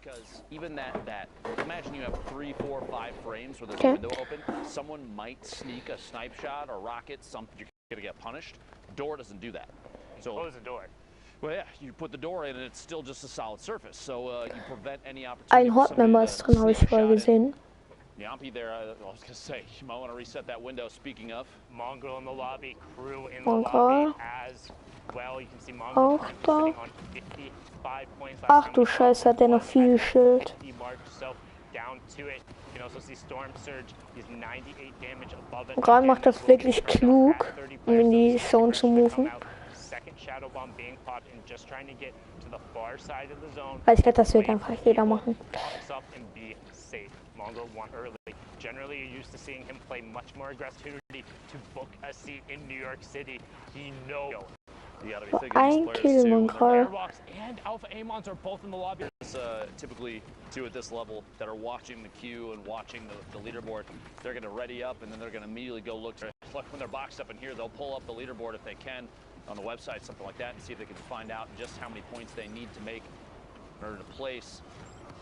because even that imagine you have 3, 4, 5 frames where there's a window open. Someone might sneak a snipe shot or rocket, something you're gonna get punished. Door doesn't do that. So close the door. Well, yeah, you put the door in and it's still just a solid surface, so you prevent any opportunity. Ein Hort-Member ist drin, habe ich vorher gesehen. Yampi there, I was going to say, you might want to reset that window. Speaking of. Mongrel in the lobby, crew in the lobby as well. You can see Mongrel sitting on 55 points. Ach du Scheiße, hat der noch viel Schild. Ran macht das wirklich klug, um in die Zone zu moven. Weil ich wette, das wird einfach jeder machen. Generally, you're used to seeing him play much more aggressivity to book a seat in New York City. He knows. You gotta be thinking these players too. Airwalks and Alpha Amons are both in the lobby. Typically, two at this level that are watching the queue and watching the leaderboard. They're gonna ready up and then they're gonna immediately go look. Like when they're boxed up in here, they'll pull up the leaderboard if they can on the website, something like that, and see if they can find out just how many points they need to make in order to place.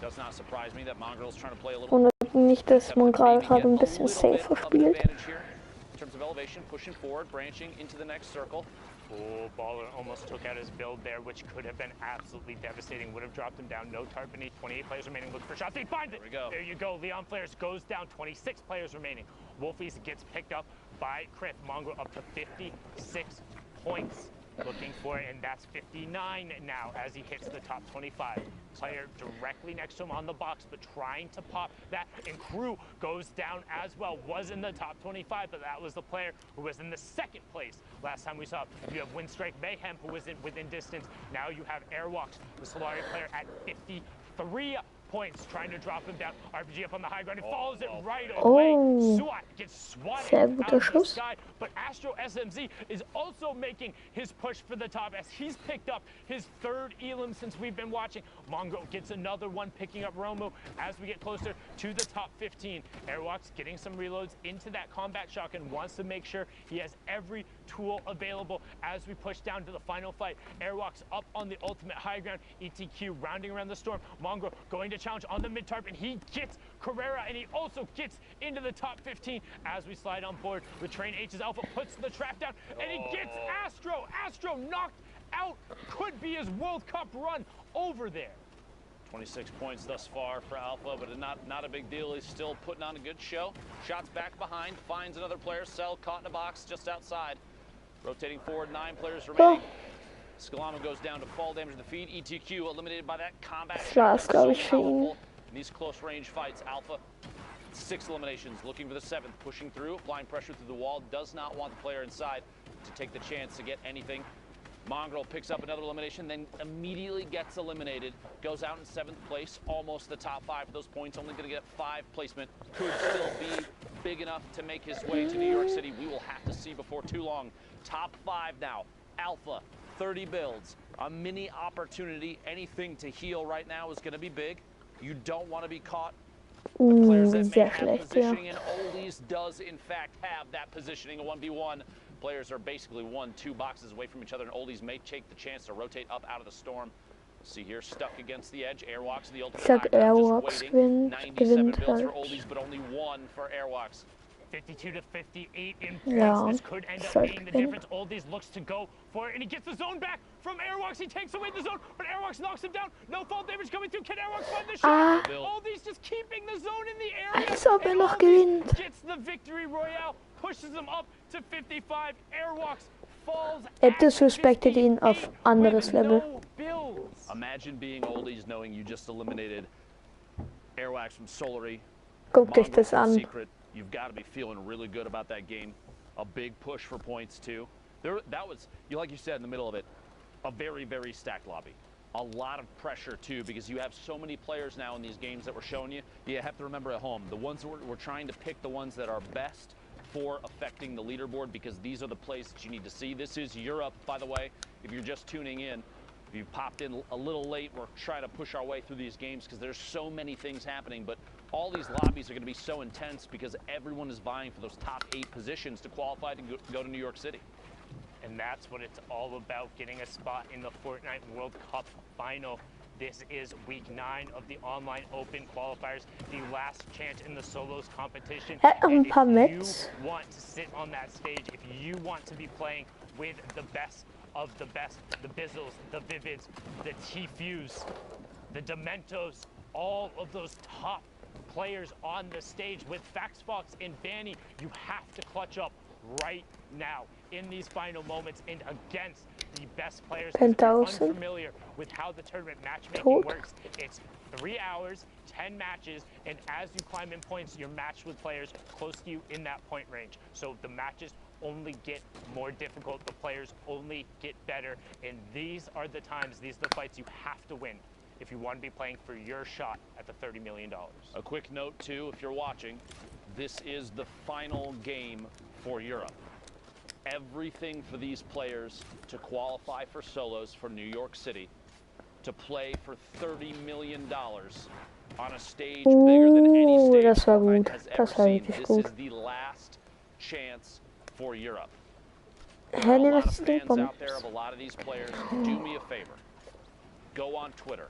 Does not surprise me that Mongrel is trying to play a little. Und nicht, dass man gerade ein bisschen safer spielt. In terms of elevation, pushing forward, branching into the next circle. Oh, Baller almost took out his build there, which could have been absolutely devastating. Would have dropped him down. No tarp beneath. 28 players remaining. Look for shots. He finds it. There we go. There you go. Leon Flares goes down. 26 players remaining. Wolfies gets picked up by Criff. Mongrel up to 56 points. Looking for it, and that's 59 now as he hits the top 25. Player directly next to him on the box, but trying to pop that, and Crew goes down as well. Was in the top 25, but that was the player who was in the second place last time we saw. You have Windstrike Mayhem, who was within distance. Now you have Airwalks, the Solari player, at 53 points, trying to drop him down. RPG up on the high ground, he follows it right away. Suat gets swatted out of the sky, but Astro SMZ is also making his push for the top as he's picked up his third Elam since we've been watching. Mongo gets another one, picking up Romu as we get closer to the top 15. Airwalks getting some reloads into that combat shotgun, wants to make sure he has every tool available as we push down to the final fight. Airwalks up on the ultimate high ground. ETQ rounding around the storm. Mongo going to challenge on the mid-tarp, and he gets Carrera, and he also gets into the top 15 as we slide on board with Train H's Alpha, puts the trap down, and he gets Astro. Astro knocked out. Could be his World Cup run over there. 26 points thus far for Alpha, but not a big deal. He's still putting on a good show. Shots back behind, finds another player. Cell caught in a box just outside. Rotating forward, 9 players remaining. Scalamo goes down to fall damage to the feed. ETQ eliminated by that combat shot. So powerful in these close range fights. Alpha, 6 eliminations, looking for the 7th, pushing through, applying pressure through the wall. Does not want the player inside to take the chance to get anything. Mongrel picks up another elimination, then immediately gets eliminated. Goes out in 7th place, almost the top 5 for those points. Only going to get 5 placement. Could still be big enough to make his way to New York City. We will have to see before too long. Top 5 now. Alpha, 30 builds, a mini opportunity. Anything to heal right now is going to be big. You don't want to be caught. The players that may have positioning, and Oldies does in fact have that positioning. A 1v1. Players are basically 1-2 boxes away from each other, and Oldies may take the chance to rotate up out of the storm. See here, stuck against the edge. Airwalks, the ultimate Airwalks win, 97 builds for Oldies, but only 1 for Airwalks. 52 to 58 in points. This could end up being the difference. Oldies looks to go for it, and he gets the zone back from Airwalks. He takes away the zone, but Airwalks knocks him down. No fall damage coming through. Can Airwalks find the shot? Oldies just keeping the zone in the area. Als ob noch gewinnt. Gets the victory royale, pushes him up to 55. Airwalks falls. Disrespected ihn auf anderes Level. Imagine being Oldies knowing you just eliminated Airwalks from Solary. Guckt euch das an. You've got to be feeling really good about that game. A big push for points, too. That was, like you said in the middle of it, a very, very stacked lobby. A lot of pressure, too, because you have so many players now in these games that we're showing you. You have to remember at home, the ones we're trying to pick the ones that are best for affecting the leaderboard, because these are the plays that you need to see. This is Europe, by the way, if you're just tuning in. If you popped in a little late, we're trying to push our way through these games because there's so many things happening, but all these lobbies are going to be so intense because everyone is vying for those top 8 positions to qualify to go to New York City. And that's what it's all about, getting a spot in the Fortnite World Cup final. This is week 9 of the online open qualifiers, the last chance in the solos competition. Ein paar And if you Mets. want to sit on that stage, if you want to be playing with the best of the best, the Bizzles, the Vivids, the T-Fuse, the Dementos, all of those top players on the stage with FaxFox and Banny, you have to clutch up right now in these final moments and against the best players. If you're unfamiliar with how the tournament matchmaking works, it's 3 hours, 10 matches, and as you climb in points, you're matched with players close to you in that point range. So the matches only get more difficult, the players only get better, and these are the times, these are the fights you have to win if you want to be playing for your shot at the $30 million. A quick note too, if you're watching, this is the final game for Europe. Everything for these players to qualify for solos for New York City, to play for $30 million on a stage bigger than any stage Das war Fortnite gut. has ever Das war seen. wirklich This gut. is the last chance for Europe. Hä, There are nee, a lot das of ist die fans Bombe. out there of a lot of these players. Do me a favor. Go on Twitter.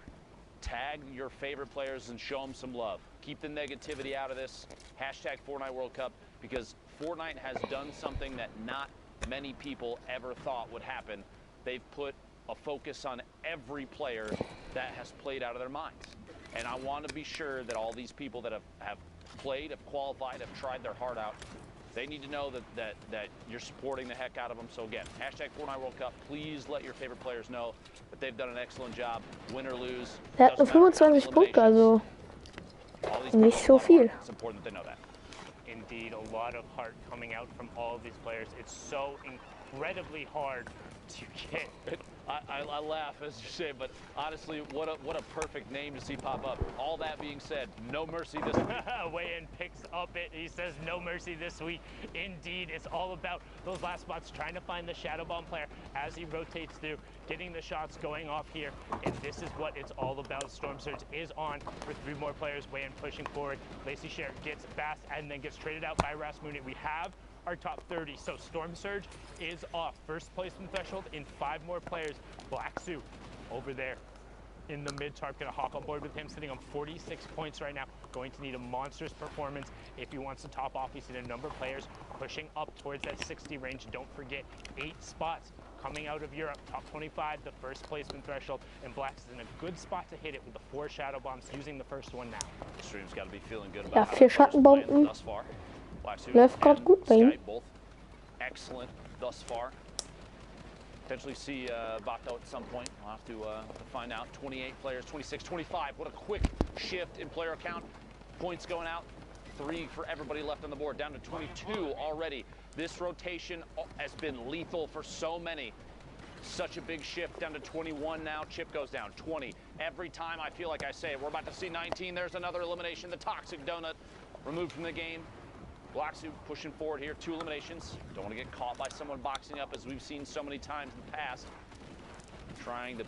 Tag your favorite players and show them some love. Keep the negativity out of this. Hashtag Fortnite World Cup, because Fortnite has done something that not many people ever thought would happen. They've put a focus on every player that has played out of their minds. And I want to be sure that all these people that have played, have qualified, have tried their heart out, they need to know that you're supporting the heck out of them. So again, hashtag Fortnite World Cup. Please let your favorite players know that they've done an excellent job. Win or lose. Er hat nur 25 Punkte, also nicht so viel. It's important that they know that. Indeed, a lot of heart coming out from all of these players. It's so incredibly hard to get. I laugh as you say, but honestly, what a perfect name to see pop up. All that being said, no mercy this week. Wayan picks up it. He says no mercy this week. Indeed, it's all about those last spots, trying to find the Shadow Bomb player as he rotates through, getting the shots going off here. And this is what it's all about. Storm Surge is on for 3 more players. Wayan pushing forward. Lacey Sher gets fast and then gets traded out by Rasmussen. We have our top 30. So Storm Surge is off. First placement threshold in 5 more players. Black Suit over there in the mid tarp, gonna hop on board with him, sitting on 46 points right now. Going to need a monstrous performance if he wants to top off. He's seen a number of players pushing up towards that 60 range. Don't forget, 8 spots coming out of Europe. Top 25, the first placement threshold, and Black's is in a good spot to hit it with the 4 Shadow Bombs, using the first one now. The stream's got to be feeling good about Ja, how 4 the players Schattenbomben. playing thus far. Läuft gerade gut bei ihm. Sky, both excellent thus far. Potentially see Bato at some point. We'll have to find out. 28 players, 26, 25. What a quick shift in player count. Points going out. 3 for everybody left on the board. Down to 22 already. This rotation has been lethal for so many. Such a big shift, down to 21 now. Chip goes down, 20. Every time I feel like I say it, we're about to see 19. There's another elimination. The Toxic Donut removed from the game. Black Suit pushing forward here, 2 eliminations. Don't want to get caught by someone boxing up, as we've seen so many times in the past. Trying to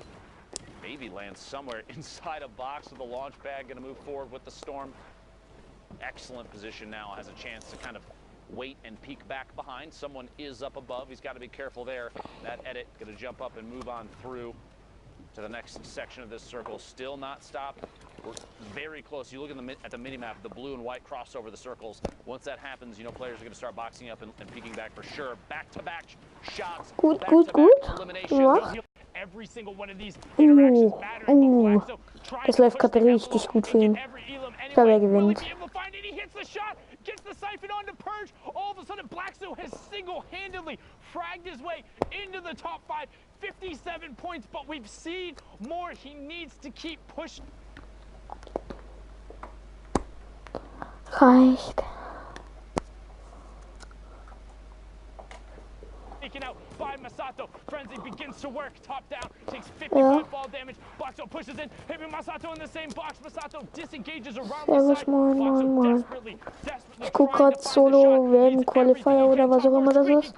maybe land somewhere inside a box with a launch pad. Going to move forward with the Storm. Excellent position now. Has a chance to kind of wait and peek back behind. Someone is up above. He's got to be careful there. That edit going to jump up and move on through to the next section of this circle. Still not stopped. We're very close. You look at the mini-map, the blue and white cross over the circles. Once that happens, you know players are going to start boxing up and peeking back for sure. Back-to-back shots. Gut, Back-to-back gut. eliminations. Ja. Every single one of these interactions matter. Das läuft gerade richtig gut für ihn. Ich glaube, er gewinnt. He hits the shot, gets the siphon on to Purge. All of a sudden, Black Suit has single-handedly fragged his way into the top 5. 57 points, but we've seen more. He needs to keep pushing. Reicht. Taken out by Masato. Frenzy begins to work. Top down. Takes 55 fall damage. Blackzo pushes in. Hitting Masato in the same box. Masato disengages around the side. Blackzo desperately Ich guck grad Solo WM Qualifier oder was auch immer das ist.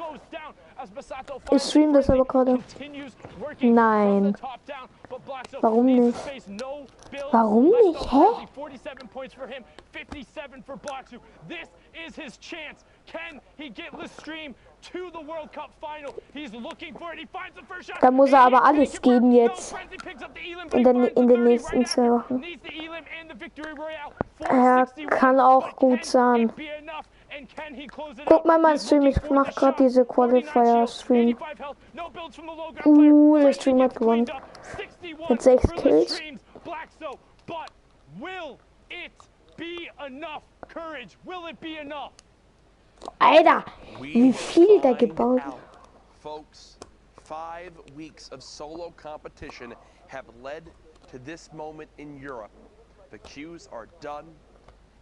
Ich stream das aber gerade. Nein. Warum nicht? Warum nicht? Hä? 47 points for him, 57 for Blackzo. This is his chance. Can he get the stream to the World Cup final. He's looking for it. He finds the first shot. Da muss er aber alles geben jetzt. In den nächsten 2 Wochen. Er kann auch gut sein. Guck mal mein Stream, ich mach gerade diese Qualifier-Stream. Der Stream hat gewonnen. Mit 6 Kills. Alter, wie viel der gebaut hat. Folks, 5 weeks of solo competition have led to this moment in Europe. The queues are done,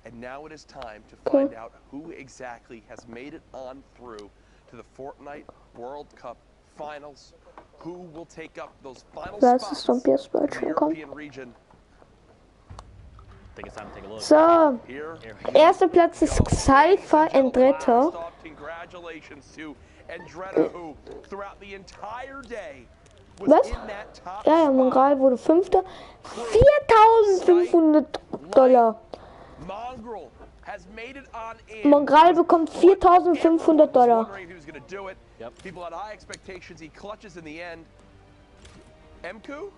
and now it is time to find out who exactly has made it on through to the Fortnite World Cup Finals. Who will take up those final spots in the European region? So, erster Platz ist Cypher und dritter. Was? Ja, Mongrel wurde fünfter. $4.500. Mongrel bekommt $4.500. People had high expectations. He clutches in the end. Mku?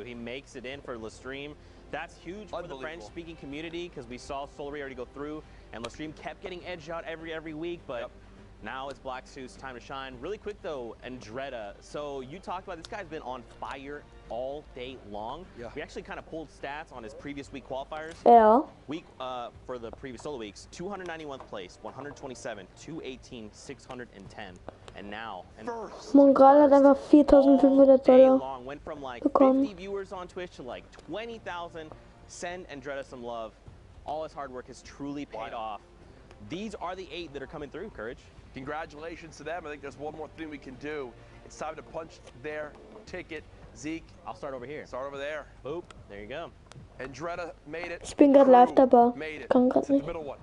He makes it in for Lestream. That's huge for the French-speaking community because we saw Solary already go through, and Lestream kept getting edged out every week, but now it's Black Suit's time to shine. Really quick though, Andretta. So you talked about this guy's been on fire all day long. Yeah. We actually kind of pulled stats on his previous week qualifiers. Yeah. Week for the previous solo weeks: 291th place, 127, 218, 610, and now. Mongrel hat einfach $4.500 went from like bekommen. 50 viewers on Twitch to like 20,000. Send Andretta some love. All his hard work has truly paid off. These are the 8 that are coming through, Courage. Congratulations to them. I think there's one more thing we can do. It's time to punch their ticket. Zeke, I'll start over here. Start over there. Boop. There you go. Andretta made it. Ich bin gerade live dabei. Made it. Kann grad The nicht. middle one.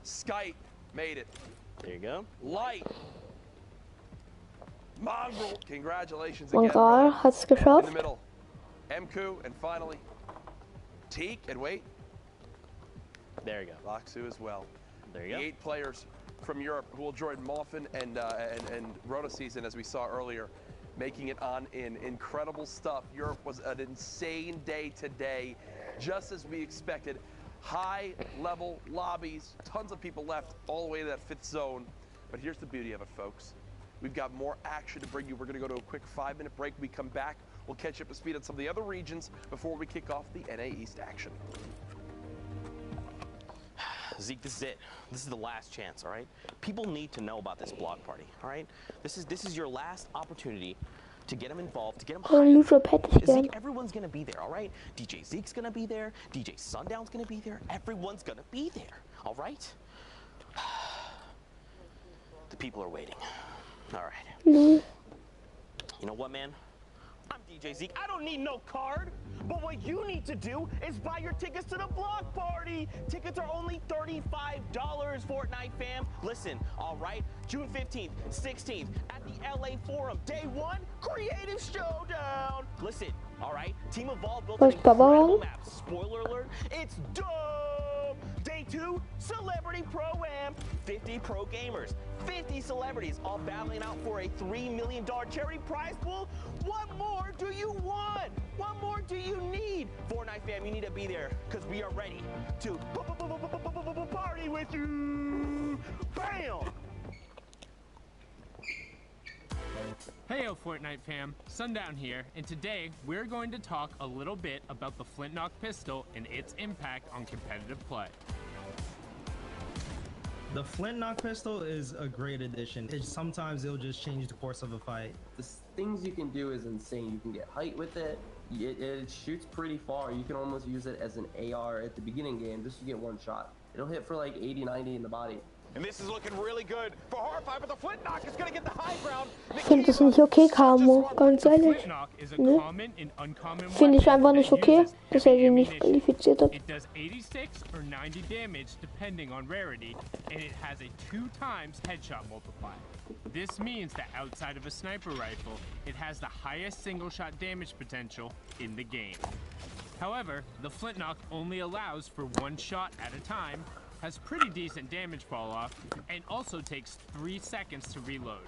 Skype made it. There you go. Light. Mongrel. Congratulations again. Mongrel hat's In the geschafft. middle. Mku and finally Teak and wait. There you go. Laksu as well. There you The go. 8 players from Europe who will join Moffin and Rota season, as we saw earlier, making it on in. Incredible stuff. Europe was an insane day today, just as we expected. High-level lobbies, tons of people left all the way to that 5th zone. But here's the beauty of it, folks. We've got more action to bring you. We're going to go to a quick 5-minute break. When we come back, we'll catch up to speed on some of the other regions before we kick off the NA East action. Zeke, this is it. This is the last chance, all right? People need to know about this block party, all right? This is your last opportunity to get them involved, to get them hyped. Zeke, everyone's gonna be there, all right? DJ Zeke's gonna be there. DJ Sundown's gonna be there. Everyone's gonna be there, all right? The people are waiting. All right. You know what, man? I'm DJ Zeke. I don't need no card. But what you need to do is buy your tickets to the block party. Tickets are only $35, Fortnite fam. Listen, all right, June 15th, 16th at the LA Forum. Day 1, Creative Showdown. Listen, all right, Team Evolve built an incredible map. Spoiler alert, it's dope. Day 2, Celebrity Pro-Am. 50 pro gamers, 50 celebrities, all battling out for a $3 million charity prize pool. What more do you want? What more do you need? Fortnite fam, you need to be there because we are ready to party with you. Bam! Heyo Fortnite fam, Sundown here, and today we're going to talk a little bit about the Flintlock pistol and its impact on competitive play. The Flintlock pistol is a great addition. Sometimes it'll just change the course of a fight. The things you can do is insane. You can get height with it. It shoots pretty far. You can almost use it as an AR at the beginning game just to get one shot. It'll hit for like 80, 90 in the body. And this is looking really good for Horrify, but the Flintlock is going to get the high ground. Ich finde das nicht okay, Camo, ganz ehrlich. Ne? Finde ich einfach nicht okay, dass er sie nicht qualifiziert hat. It does 86 or 90 damage depending on rarity, and it has a 2 times headshot multiplier. This means that outside of a sniper rifle, it has the highest single shot damage potential in the game. However, the Flintlock only allows for 1 shot at a time, has pretty decent damage fall off and also takes 3 seconds to reload.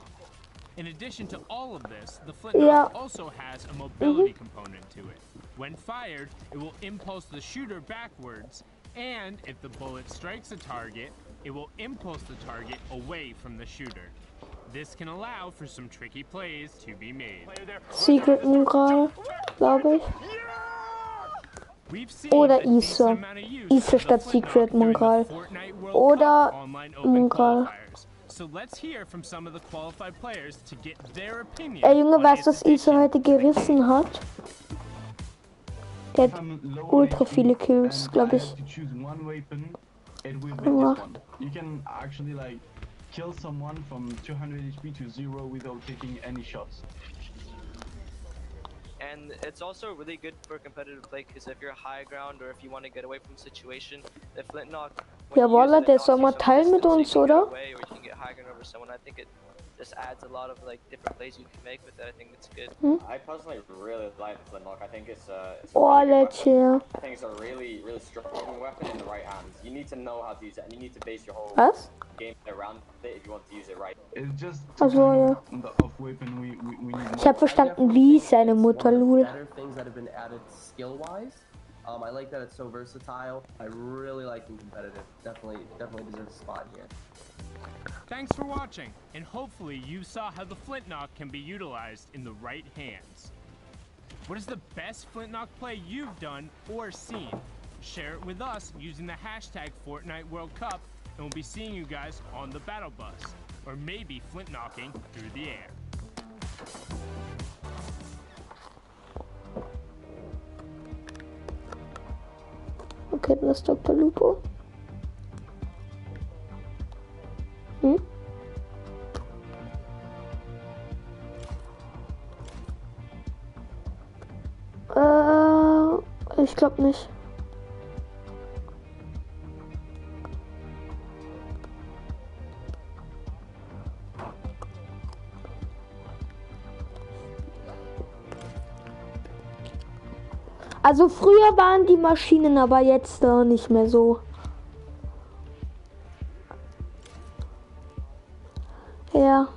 In addition to all of this, the flintlock also has a mobility component to it. When fired, it will impulse the shooter backwards, and if the bullet strikes a target, it will impulse the target away from the shooter. This can allow for some tricky plays to be made. Secret Moon gerade, glaube ich. Oder Easter. Easter statt Secret Moon gerade. Oder Moon gerade. So let's hear from some of the qualified players to get their opinion. Der Junge weiß, dass Easter heute gerissen hat. Der hat ultra viele Kills, glaube ich. Gemacht. You can actually like kill someone from 200 HP to 0 without taking any shots. And it's also really good for competitive play because if you're high ground or if you want to get away from a situation, the flintlock. Ja, Walla, der soll mal teilen mit uns, oder? I think it just adds a lot of like different plays you can make with it. I think it's good. I personally really like the flintlock. I think it's oh, let's hear. I think it's a really strong weapon in the right hands. You need to know how to use it, and you need to base your whole game around it if you want to use it right. It's just also, ja. Ich habe verstanden, wie seine Mutter lul. Things that have been added skill-wise. I like that it's so versatile. I really like him competitive. Definitely deserves a spot here. Thanks for watching, and hopefully you saw how the flintlock can be utilized in the right hands. What is the best flintlock play you've done or seen? Share it with us using the hashtag Fortnite World Cup, and we'll be seeing you guys on the battle bus, or maybe flintlocking through the air. Okay, das ist Dr. Lupo. Ich glaube nicht. Also früher waren die Maschinen, aber jetzt nicht mehr so. Ja.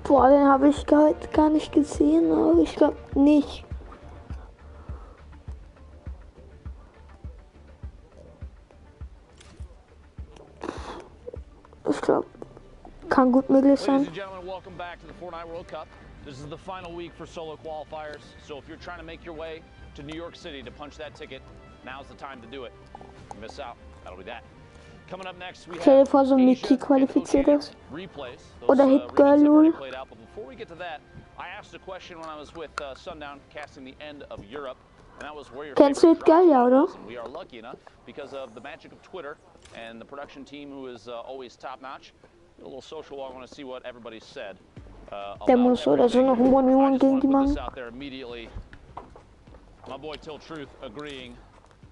Boah, den habe ich gar nicht gesehen, aber ich glaube nicht. Ich glaube, kann gut möglich sein. Ladies and gentlemen, welcome back to the Fortnite World Cup. This is the final week for solo qualifiers, so if you're trying to make your way to New York City to punch that ticket, now's the time to do it. If you miss out, that'll be that. Coming up next, we have vor, so Mickey qualifiziert ist. Oder Hit Girl Lul. Before we get to that, I asked a question when I was with Sundown casting the end of Europe, and that was where your Kennst du Hit Girl, ja, oder? We are lucky enough because of the magic of Twitter and the production team who is always top notch. A little social, I want to see what everybody said. Der muss oder so noch ein 1v1 gegen die machen. My boy Till Truth agreeing.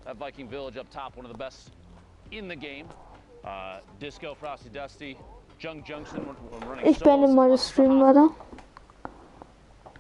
That Viking Village up top, one of the best in the game. Disco, Frosty Dusty, Jung Junction, we're running. Ich beende mal das Stream, weiter.